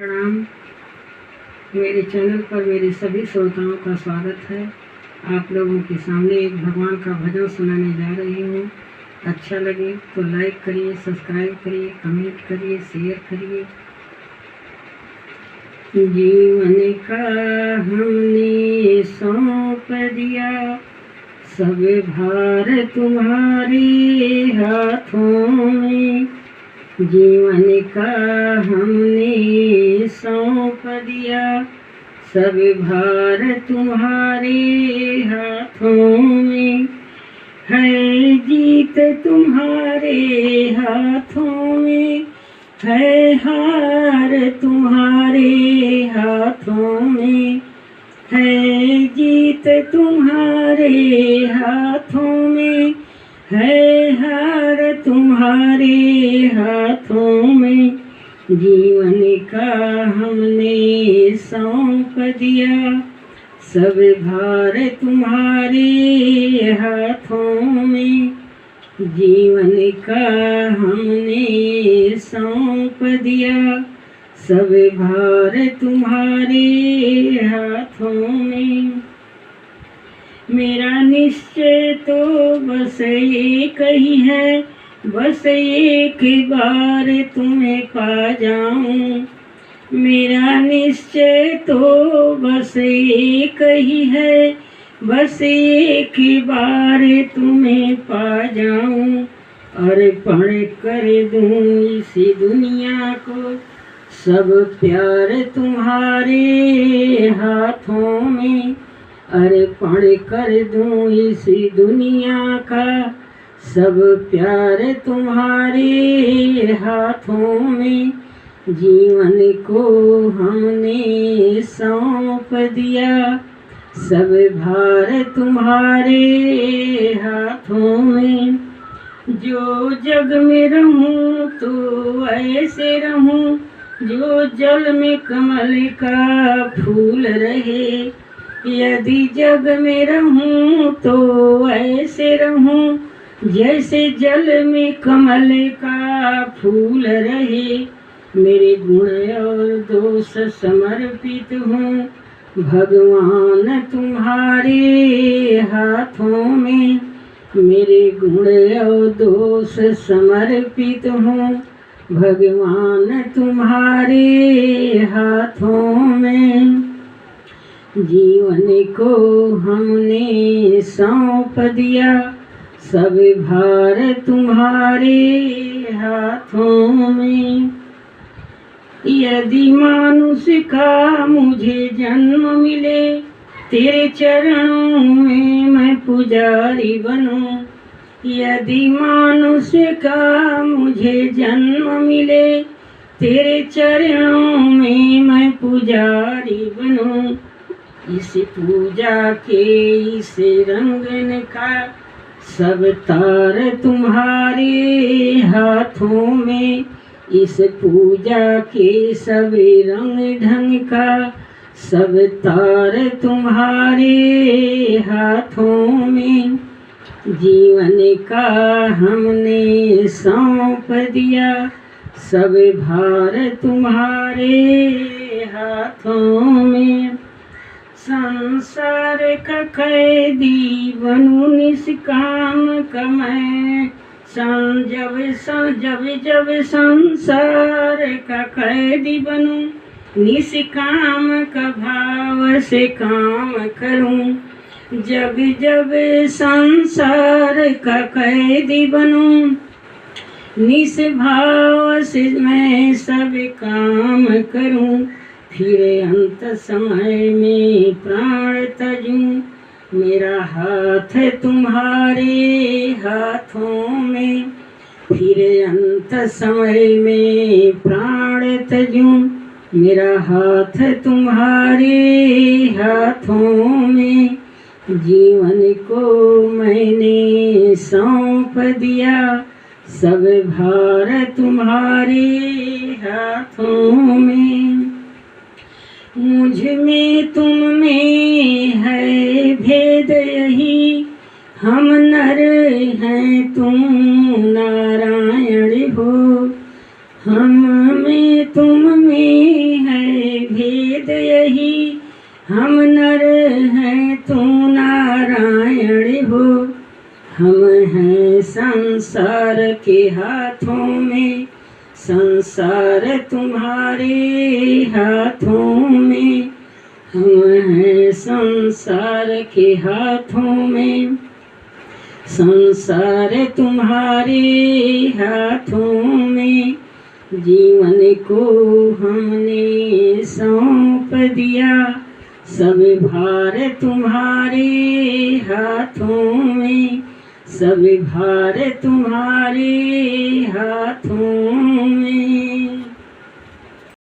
प्रणाम। मेरे चैनल पर मेरे सभी श्रोताओं का स्वागत है। आप लोगों के सामने एक भगवान का भजन सुनाने जा रही हूँ। अच्छा लगे तो लाइक करिए, सब्सक्राइब करिए, कमेंट करिए, शेयर करिए। जीवन का हमने सौंप दिया, सब भार तुम्हारे हाथों में। जीवन का हमने सौंप दिया, सब भार तुम्हारे हाथों में। है जीत तुम्हारे हाथों में, है हार तुम्हारे हाथों में। है जीत तुम्हारे हाथों में, है हार तुम्हारे हाथों में। जीवन का हमने सौंप दिया, सब भार तुम्हारे हाथों में। जीवन का हमने सौंप दिया, सब भार तुम्हारे हाथों में। मेरा निश्चय तो बस एक ही है, बस एक बार तुम्हें पा जाऊं। मेरा निश्चय तो बस एक ही है, बस एक बार तुम्हें पा जाऊं। अर्पण कर दूं इसी दुनिया को, सब प्यार तुम्हारे हाथों में। अर्पण कर दूं इसी दुनिया का, सब प्यार तुम्हारे हाथों में। जीवन को हमने सौंप दिया, सब भार तुम्हारे हाथों में। जो जग में रहूं तो ऐसे रहूं, जो जल में कमल का फूल रहे। यदि जग में रहूं तो ऐसे रहूं, जैसे जल में कमल का फूल रहे। मेरे गुण और दोष समर्पित हूँ भगवान तुम्हारे हाथों में। मेरे गुण और दोष समर्पित हूँ भगवान तुम्हारे हाथों में। जीवन को हमने सौंप दिया, सब भार तुम्हारे हाथों में। यदि मानुष का मुझे जन्म मिले, तेरे चरणों में मैं पुजारी बनूं। यदि मानुष का मुझे जन्म मिले, तेरे चरणों में मैं पुजारी बनूं। इस पूजा के इस रंगन का, सब तार तुम्हारे हाथों में। इस पूजा के सब रंग ढंग का, सब तार तुम्हारे हाथों में। जीवन का हमने सौंप दिया, सब भार तुम्हारे हाथों में। संसार का कैदी बनूं निष्काम कमाए, जब संसार का कैदी बनूं, निष्काम का भाव से काम करूं। जब जब संसार का कैदी बनूं, निष्भाव से मैं सब काम करूं। फिर अंत समय में प्राण तजूं, मेरा हाथ तुम्हारे हाथों में। फिर अंत समय में प्राण तजूं, मेरा हाथ तुम्हारे हाथों में। जीवन को मैंने सौंप दिया, सब भार तुम्हारे हाथों में। मुझ में तुम में है भेद यही, हम नर हैं तुम नारायण हो। हम में तुम में है संसार के हाथों में, संसार तुम्हारे हाथों में, हम हैं संसार के हाथों में, संसार तुम्हारे हाथों में, जीवन को हमने सौंप दिया, सब भार तुम्हारे हाथों में, सब भार तुम्हारे हाथों में।